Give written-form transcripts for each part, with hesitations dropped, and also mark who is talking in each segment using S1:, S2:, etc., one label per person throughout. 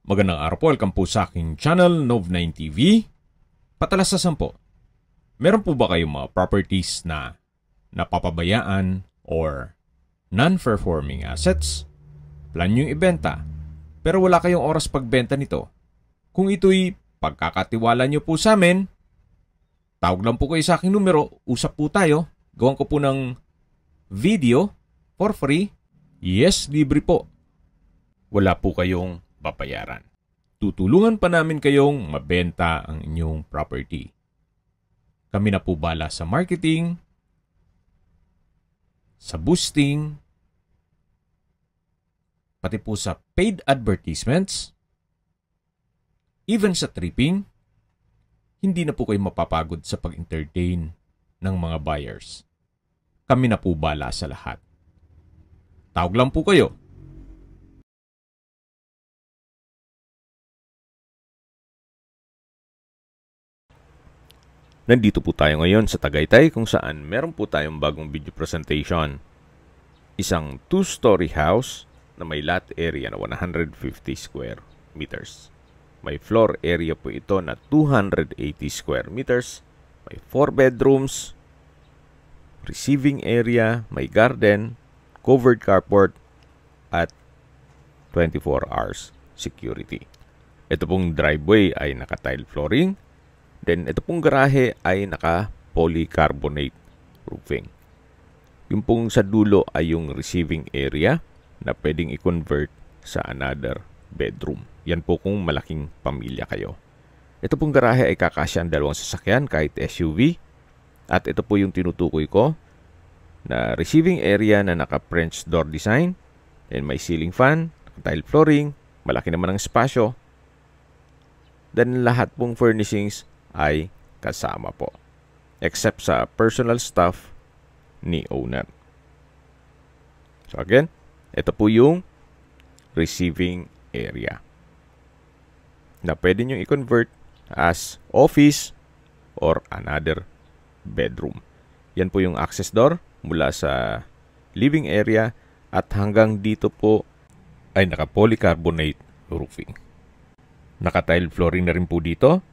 S1: Magandang araw po, welcome po sa aking channel, Nov9 TV. Patalasasan po, meron po ba kayong mga properties na napapabayaan or non-performing assets? Plan nyo ibenta, pero wala kayong oras pagbenta nito. Kung ito'y pagkakatiwala nyo po sa amin, tawag lang po kayo sa aking numero, usap po tayo, gawan ko po ng video for free. Yes, libre po. Wala po kayong babayaran. Tutulungan pa namin kayong mabenta ang inyong property. Kami na po bala sa marketing, sa boosting, pati po sa paid advertisements, even sa tripping. Hindi na po kayo mapapagod sa pag-entertain ng mga buyers. Kami na po bala sa lahat. Tawag lang po kayo. Nandito po tayo ngayon sa Tagaytay kung saan meron po tayong bagong video presentation. Isang 2-story house na may lot area na 150 square meters. May floor area po ito na 280 square meters. May 4 bedrooms, receiving area, may garden, covered carport, at 24 hours security. Ito pong driveway ay naka-tile flooring. Then, ito pong garahe ay naka-polycarbonate roofing. Yung pong sa dulo ay yung receiving area na pwedeng i-convert sa another bedroom. Yan po kung malaking pamilya kayo. Ito pong garahe ay kakasya ang dalawang sasakyan kahit SUV. At ito po yung tinutukoy ko na receiving area na naka-French door design. Then, may ceiling fan, tile flooring, malaki naman ang espasyo. Then, lahat pong furnishings ay kasama po. Except sa personal stuff ni owner. So again, ito po yung receiving area na pwede nyo i-convert as office or another bedroom. Yan po yung access door mula sa living area at hanggang dito po ay naka-polycarbonate roofing. Naka-tile flooring na rin po dito.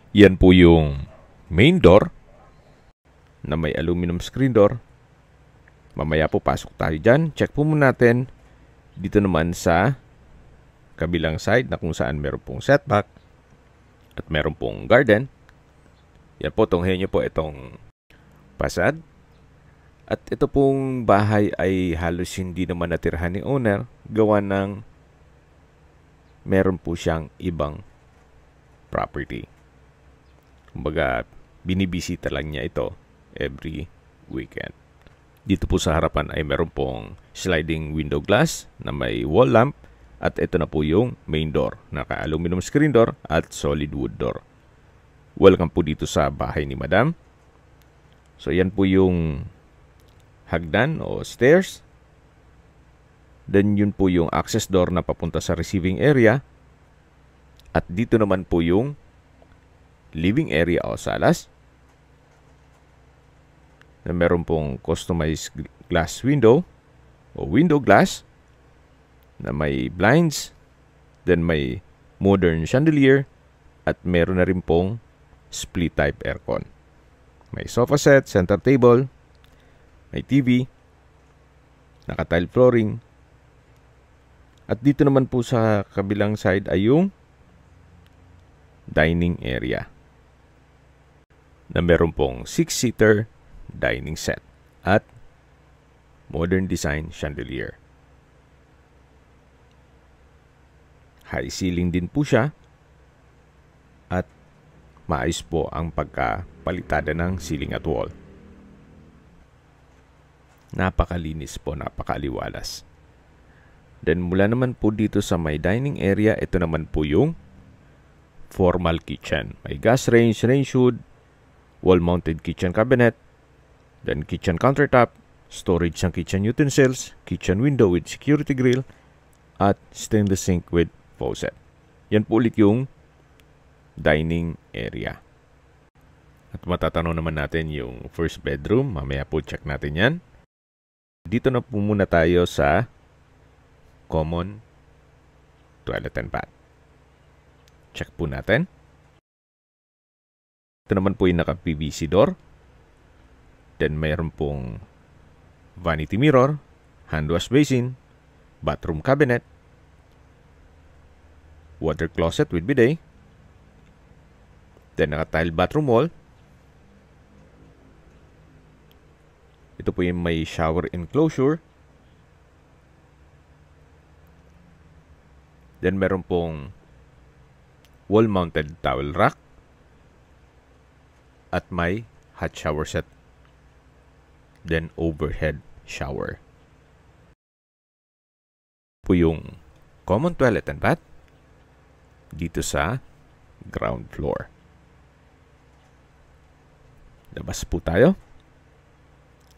S1: Yan po yung main door na may aluminum screen door. Mamaya po pasok tayo dyan. Check po muna natin dito naman sa kabilang side na kung saan meron pong setback at meron pong garden. Yan po, tunghayin nyo po itong facade. At ito pong bahay ay halos hindi naman natirhan ni owner. Gawa ng meron po siyang ibang property. Kumbaga, binibisita lang niya ito every weekend. Dito po sa harapan ay meron pong sliding window glass na may wall lamp. At ito na po yung main door. Naka-aluminum screen door at solid wood door. Welcome po dito sa bahay ni Madam. So, yan po yung hagdan o stairs. Then, yun po yung access door na papunta sa receiving area. At dito naman po yung living area o salas na meron pong customized glass window o window glass na may blinds, then may modern chandelier at meron na rin pong split type aircon. May sofa set, center table, may TV, naka-tile flooring. At dito naman po sa kabilang side ay yung dining area na meron pong 6-seater dining set at modern design chandelier. High ceiling din po siya at maayos po ang pagkapalitada ng ceiling at wall. Napakalinis po, napakaliwalas. Then mula naman po dito sa may dining area, ito naman po yung formal kitchen. May gas range, range hood, wall-mounted kitchen cabinet, then kitchen countertop, storage ng kitchen utensils, kitchen window with security grill, at stainless sink with faucet. Yan po ulit yung dining area. At matatanong naman natin yung first bedroom. Mamaya po check natin yan. Dito na po muna tayo sa common toilet and bath. Check po natin. Ito naman po yung naka-PVC door. Then mayroon pong vanity mirror, hand wash basin, bathroom cabinet, water closet with bidet. Then naka-tile bathroom wall. Ito po yung may shower enclosure. Then meron pong wall-mounted towel rack. At may hot shower set. Then overhead shower. Po yung common toilet and bath dito sa ground floor. Labas po tayo.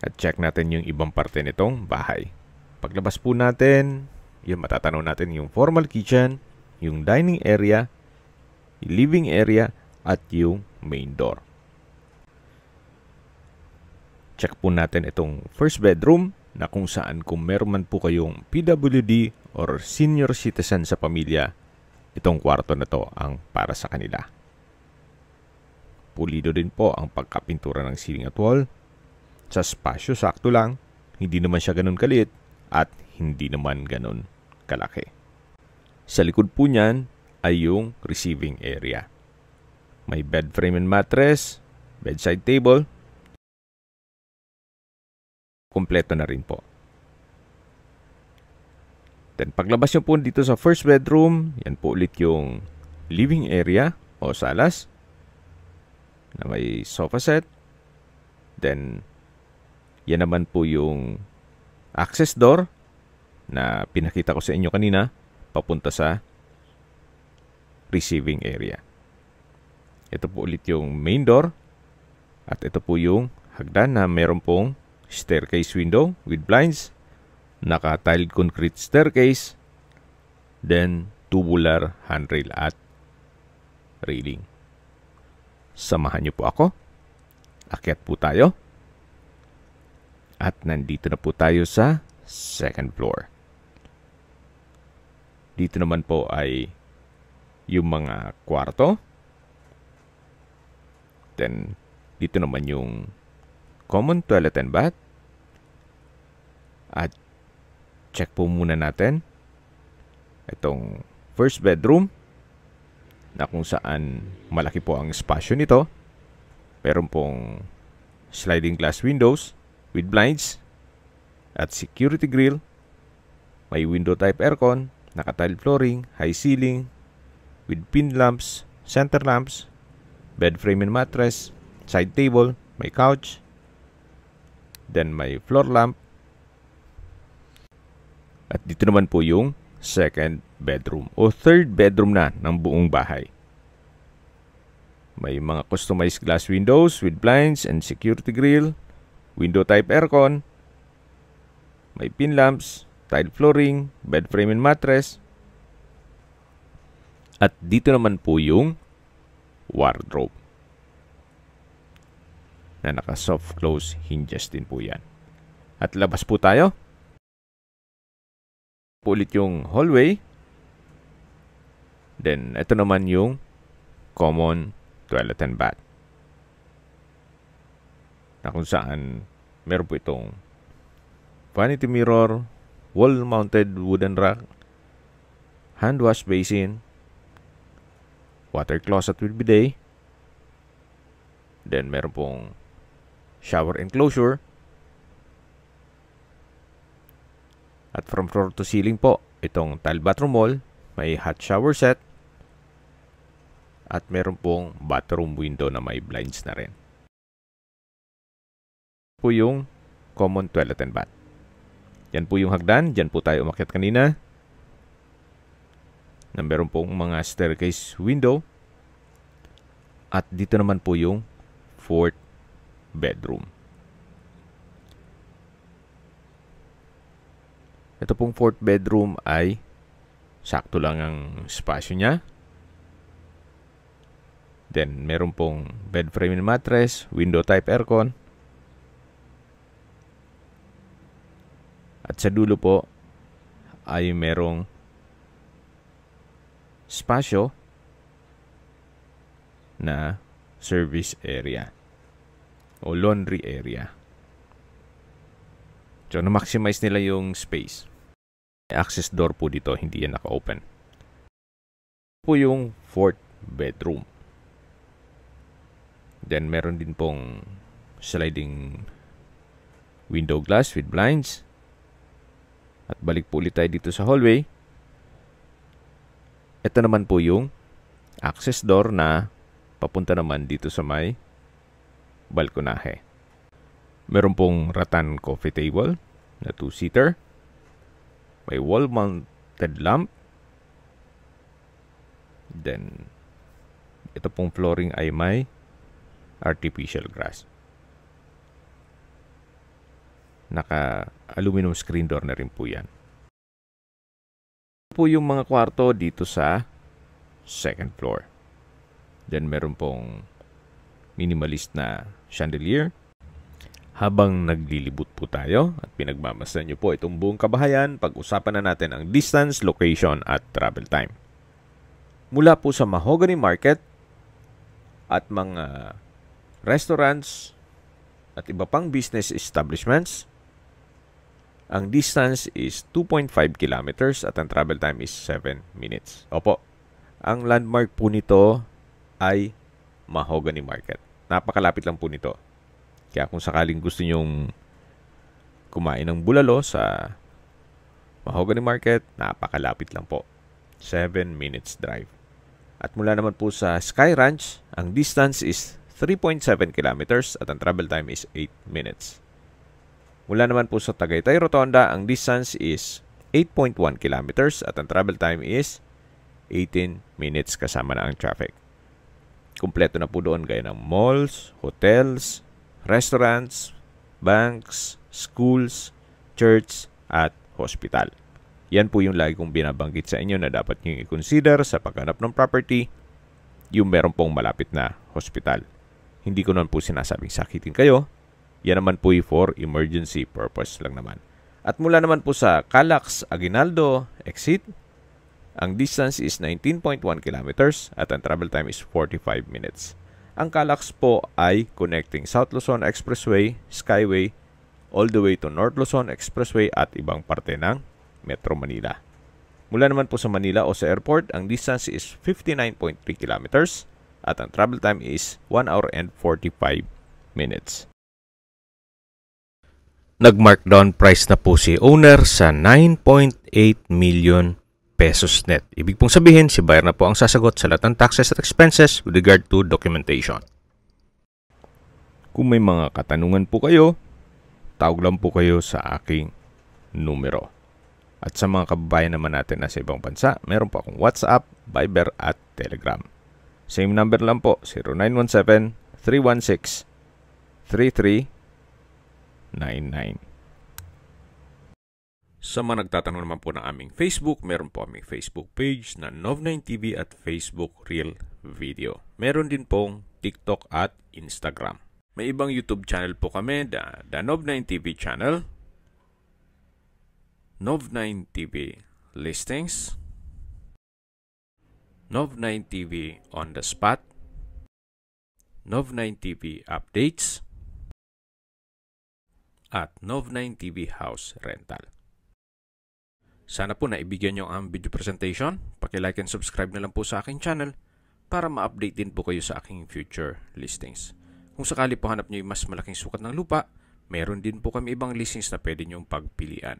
S1: At check natin yung ibang parte nitong bahay. Paglabas po natin, yung matatanaw natin yung formal kitchen, yung dining area, yung living area, at yung main door. Check po natin itong first bedroom na kung saan kung meron man po kayong PWD or senior citizen sa pamilya, itong kwarto na to ang para sa kanila. Pulido din po ang pagkapintura ng ceiling at wall. Sa spasyo, sakto lang. Hindi naman siya ganun kaliit at hindi naman ganun kalaki. Sa likod po niyan ay yung receiving area. May bed frame and mattress, bedside table. Kompleto na rin po. Then paglabas nyo po dito sa first bedroom, yan po ulit yung living area o salas na may sofa set. Then yan naman po yung access door na pinakita ko sa inyo kanina papunta sa receiving area. Ito po ulit yung main door at ito po yung hagdan na meron pong staircase window with blinds, naka-tiled concrete staircase, then tubular handrail at railing. Samahan niyo po ako. Akyat po tayo. At nandito na po tayo sa second floor. Dito naman po ay yung mga kwarto. Then dito naman yung common toilet and bath. At check po muna natin itong first bedroom na kung saan malaki po ang espasyo nito. Meron pong sliding glass windows with blinds at security grill. May window type aircon, naka-tile flooring, high ceiling with pin lamps, center lamps, bed frame and mattress, side table, may couch, then may floor lamp. At dito naman po yung second bedroom o third bedroom na ng buong bahay. May mga customized glass windows with blinds and security grill, window type aircon, may pin lamps, tile flooring, bed frame and mattress. At dito naman po yung wardrobe na naka soft close hinges din po yan. At labas po tayo. Ulit yung hallway. Then ito naman yung common toilet and bath na kung saan meron po itong vanity mirror, wall-mounted wooden rack, hand wash basin, water closet with bidet. Then meron pong shower enclosure. At from floor to ceiling po, itong tile bathroom wall, may hot shower set. At meron pong bathroom window na may blinds na rin. Po yung common toilet and bath. Yan po yung hagdan. Diyan po tayo umakyat kanina. Na meron pong mga staircase window. At dito naman po yung fourth bedroom. Ito pong fourth bedroom ay sakto lang ang spasyo niya. Then, meron pong bed frame and mattress, window type aircon. At sa dulo po ay merong spasyo na service area o laundry area. So, na-maximize nila yung space. Access door po dito, hindi yan naka-open. Po yung 4th bedroom. Then, meron din pong sliding window glass with blinds. At balik po ulit tayo dito sa hallway. Ito naman po yung access door na papunta naman dito sa may balkonahe. Meron pong rattan coffee table na 2-seater. May wall-mounted lamp. Then, ito pong flooring ay may artificial grass. Naka-aluminum screen door na rin po yan. Ito po yung mga kwarto dito sa 2nd floor. Then meron pong minimalist na chandelier. Habang naglilibot po tayo at pinagmamasdan nyo po itong buong kabahayan, pag-usapan na natin ang distance, location at travel time. Mula po sa Mahogany Market at mga restaurants at iba pang business establishments, ang distance is 2.5 kilometers at ang travel time is 7 minutes. Opo, ang landmark po nito ay Mahogany Market. Napakalapit lang po nito. Kaya kung sakaling gusto nyong kumain ng bulalo sa Mahogany Market, napakalapit lang po. 7 minutes drive. At mula naman po sa Sky Ranch, ang distance is 3.7 kilometers at ang travel time is 8 minutes. Mula naman po sa Tagaytay Rotonda, ang distance is 8.1 kilometers at ang travel time is 18 minutes kasama na ang traffic. Kumpleto na po doon gaya ng malls, hotels, restaurants, banks, schools, church, at hospital. Yan po yung lagi kong binabanggit sa inyo na dapat nyo i-consider sa paghanap ng property, yung meron pong malapit na hospital. Hindi ko naman po sinasabing sakitin kayo. Yan naman po for emergency purpose lang naman. At mula naman po sa Calax Aguinaldo exit, ang distance is 19.1 kilometers at ang travel time is 45 minutes. Ang Calax po ay connecting South Luzon Expressway, Skyway, all the way to North Luzon Expressway at ibang parte ng Metro Manila. Mula naman po sa Manila o sa airport, ang distance is 59.3 kilometers at ang travel time is 1 hour and 45 minutes. Nag-markdown price na po si owner sa 9.8 million pesos net. Ibig pong sabihin, si buyer na po ang sasagot sa lahat ng taxes at expenses with regard to documentation. Kung may mga katanungan po kayo, tawag lang po kayo sa aking numero. At sa mga kababayan naman natin na sa ibang bansa, meron po akong WhatsApp, Viber at Telegram. Same number lang po, 0917-316-3399. Sa mga nagtatanong naman po ng aming Facebook, meron po aming Facebook page na Nov9TV at Facebook Real Video. Meron din pong TikTok at Instagram. May ibang YouTube channel po kami, the Nov9TV channel, Nov9TV Listings, Nov9TV On The Spot, Nov9TV Updates, at Nov9TV House Rental. Sana po naibigyan nyo ang video presentation. Paki-like and subscribe na lang po sa aking channel para ma-update din po kayo sa aking future listings. Kung sakali po hanap nyo yung mas malaking sukat ng lupa, meron din po kami ibang listings na pwede nyong pagpilian.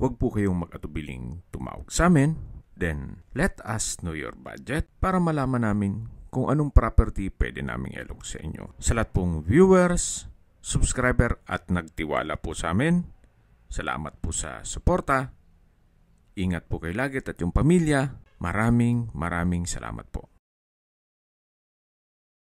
S1: Huwag po kayong mag-atubiling tumawag sa amin. Then, let us know your budget para malaman namin kung anong property pwede naming ilog sa inyo. Sa lahat pong viewers, subscriber at nagtiwala po sa amin, salamat po sa suporta. Ingat po kayo lagi at yung pamilya. Maraming salamat po.